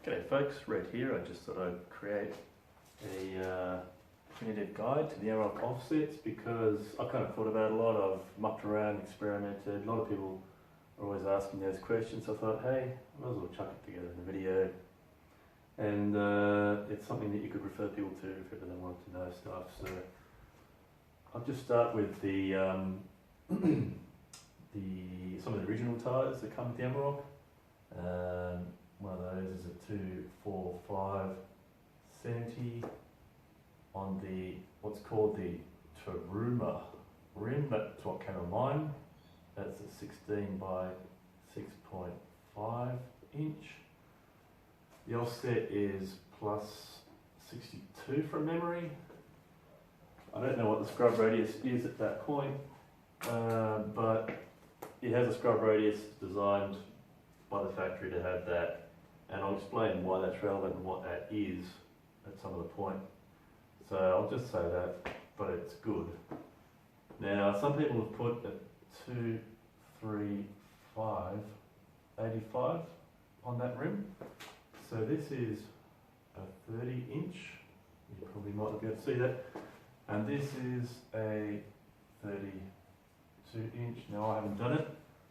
G'day folks, Red here. I just thought I'd create a definitive guide to the Amarok offsets because I kind of thought about it a lot. I've mucked around, experimented. A lot of people are always asking those questions. So I thought, hey, I might as well chuck it together in a video. And it's something that you could refer people to if ever they wanted to know stuff. So I'll just start with the some of the original tyres that come with the Amarok. One of those is a 24570 on the what's called the Taruma rim. That's what came on mine. That's a 16 by 6.5 inch. The offset is plus 62 from memory. I don't know what the scrub radius is at that point, but it has a scrub radius designed by the factory to have that, and I'll explain why that's relevant and what that is at some of the point. So I'll just say that, but it's good. Now some people have put a 235/85 on that rim. So this is a 30 inch, you probably might not be able to see that, and this is a 32 inch. Now I haven't done it,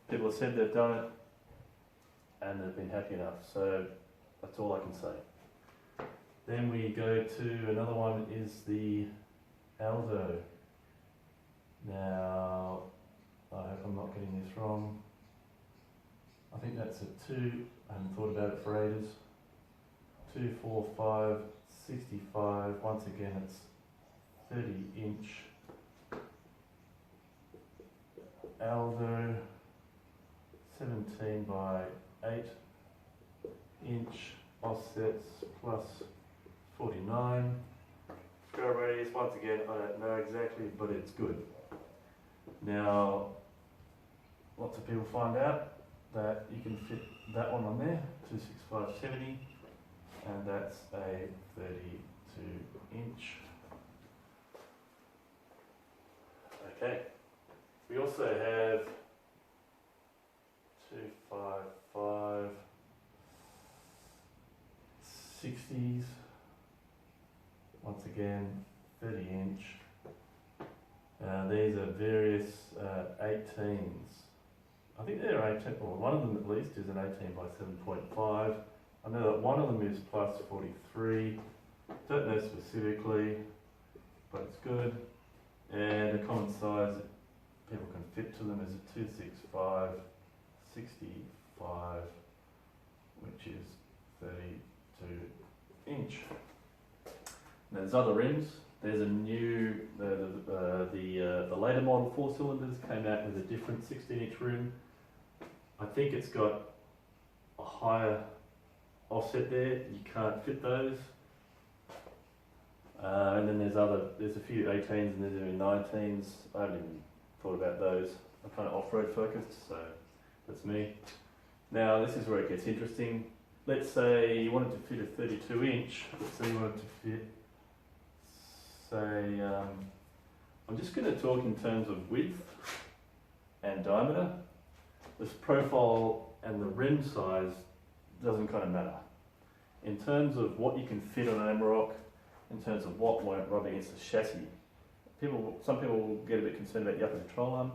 people have said they've done it and they've been happy enough, so that's all I can say. Then we go to another one, is the Aldo. Now I hope I'm not getting this wrong. I think that's a 2, I haven't thought about it for ages. 245/65, once again it's 30 inch Aldo, 17 by 8 inch offsets plus 49. Scrub radius, once again I don't know exactly, but it's good. Now lots of people find out that you can fit that one on there, 265/70, and that's a 32 inch. Okay, we also have 255/60s, once again 30 inch. These are various 18s. I think they're 18, or one of them at least is an 18 by 7.5. I know that one of them is plus 43. Don't know specifically, but it's good. And a common size that people can fit to them is a 265/65, which is 32 inch. Now there's other rims. There's a new, the later model 4 cylinders came out with a different 16 inch rim. I think it's got a higher offset there, you can't fit those. And then there's a few 18s and there's even 19s. I haven't even thought about those. I'm kind of off-road focused, so that's me. Now this is where it gets interesting. Let's say you wanted to fit a 32 inch. Let's say you wanted to fit, say, I'm just going to talk in terms of width and diameter. This profile and the rim size doesn't kind of matter. In terms of what you can fit on an Amarok, in terms of what won't rub against the chassis, some people will get a bit concerned about the upper control arm.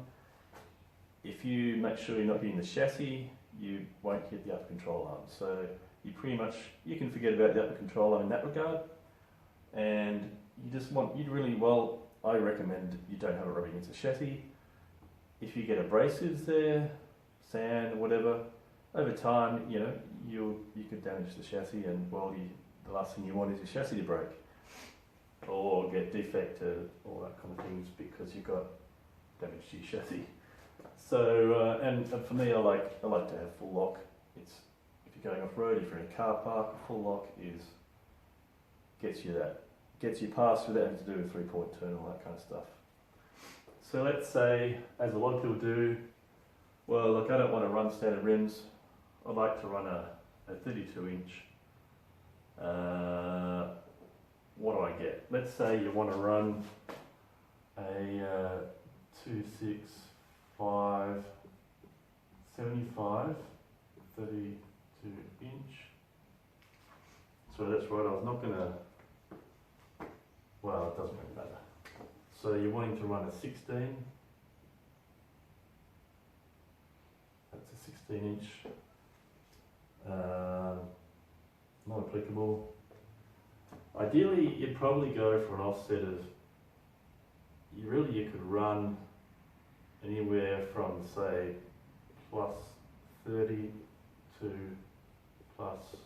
If you make sure you're not hitting the chassis, you won't hit the upper control arm. So you can forget about the upper control arm in that regard, and I recommend you don't have it rubbing against the chassis. If you get abrasives there, sand or whatever, over time, you could damage the chassis, and the last thing you want is your chassis to break or get defected, all that kind of things, because you've got damage to your chassis. So, and for me, I like to have full lock. If you're going off road, if you're in a car park, full lock gets you past without having to do a 3-point turn, all that kind of stuff. So let's say, as a lot of people do, well, look, I don't want to run standard rims. I'd like to run a 32 inch. What do I get? Let's say you want to run a 265/75 30 inch. So that's right, I was not gonna, well, it doesn't really matter. So you're wanting to run a 16. That's a 16 inch. Not applicable. Ideally, you'd probably go for an offset of, you could run anywhere from say plus 30 to plus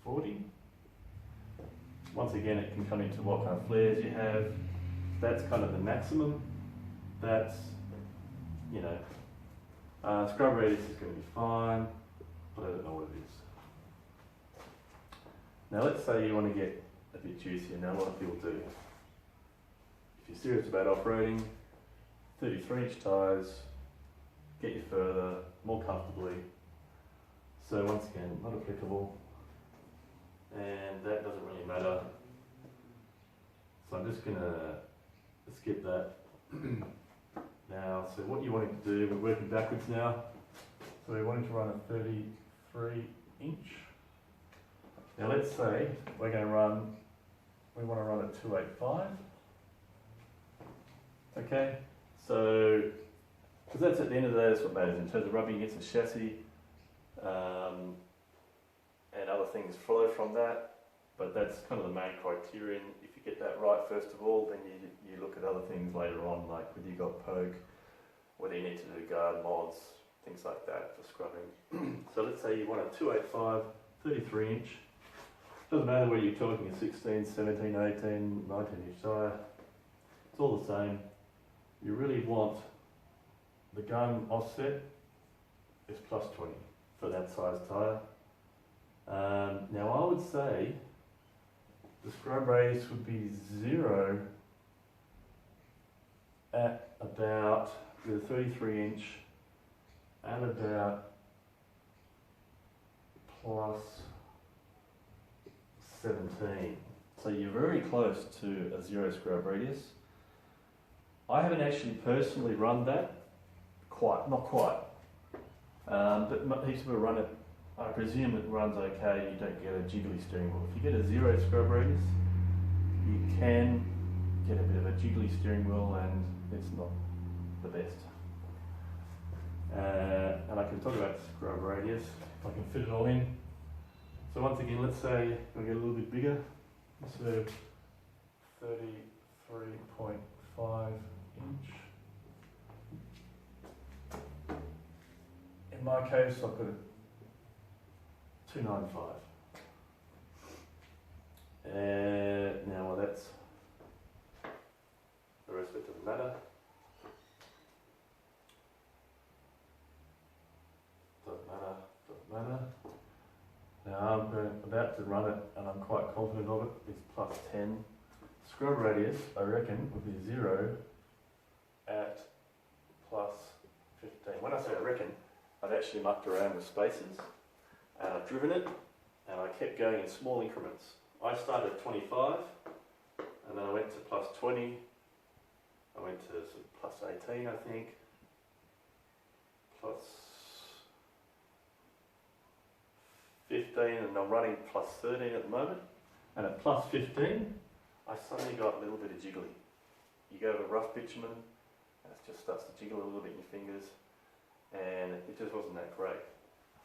40. Once again, it can come into what kind of flares you have. That's kind of the maximum. That's, you know, scrub radius is going to be fine, but I don't know what it is. Now let's say you want to get a bit juicier. Now a lot of people do. If you're serious about off-roading, 33 inch tyres, get you further, more comfortably. So once again, not applicable. And that doesn't really matter. So I'm just going to skip that. Now, so what you wanted to do, we're working backwards now. So we wanted to run a 33 inch. Now let's say we're going to run, we want to run at 285. Okay, so, because that's at the end of the day, that's what matters in terms of rubbing against the chassis, and other things flow from that, but that's kind of the main criterion. If you get that right first of all, then you look at other things later on, like whether you got poke, whether you need to do guard mods, things like that for scrubbing. So let's say you want a 285, 33 inch. Doesn't matter whether you're talking a 16, 17, 18, 19 inch tyre, it's all the same. You really want the gun offset is plus 20 for that size tyre. Now I would say the scrub radius would be 0 at about, with a 33 inch, at about plus 17. So you're very close to a 0 scrub radius. I haven't actually personally run that, not quite, but heaps of people run it. I presume it runs okay, you don't get a jiggly steering wheel. If you get a 0 scrub radius, you can get a bit of a jiggly steering wheel and it's not the best. And I can talk about scrub radius, if I can fit it all in. So once again, let's say we'll get a little bit bigger, so 33.5 inch. In my case, I've got a 295. Now, well, that's, the rest of it doesn't matter. Doesn't matter. Now I'm about to run it and I'm quite confident of it. It's plus 10. Scrub radius, I reckon, would be 0 at plus 15. When I say I reckon, I've actually mucked around with spaces and I've driven it and I kept going in small increments. I started at 25 and then I went to plus 20. I went to sort of plus 18, I think. Plus 15, and I'm running plus 13 at the moment. And at plus 15, I suddenly got a little bit of jiggly. You go to a rough bitumen, and it just starts to jiggle a little bit in your fingers, and it just wasn't that great.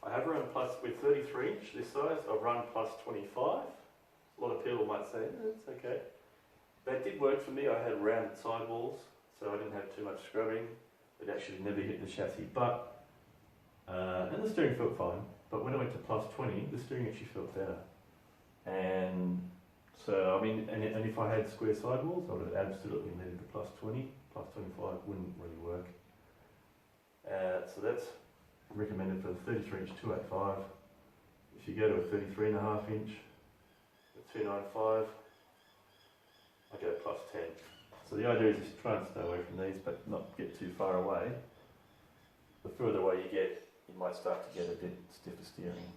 I have run plus, with 33 inch this size, I've run plus 25. A lot of people might say, it's okay. That did work for me. I had rounded sidewalls, so I didn't have too much scrubbing. It actually never hit the chassis, but, and the steering felt fine. But when I went to plus 20, the steering actually felt better. And so, I mean, and if I had square sidewalls, I would have absolutely needed the plus 20. Plus 25 wouldn't really work. So that's recommended for the 33 inch 285. If you go to a 33.5 inch, the 295, I go plus 10. So the idea is just try and stay away from these, but not get too far away. The further away you get, you might start to get a bit stiffer steering.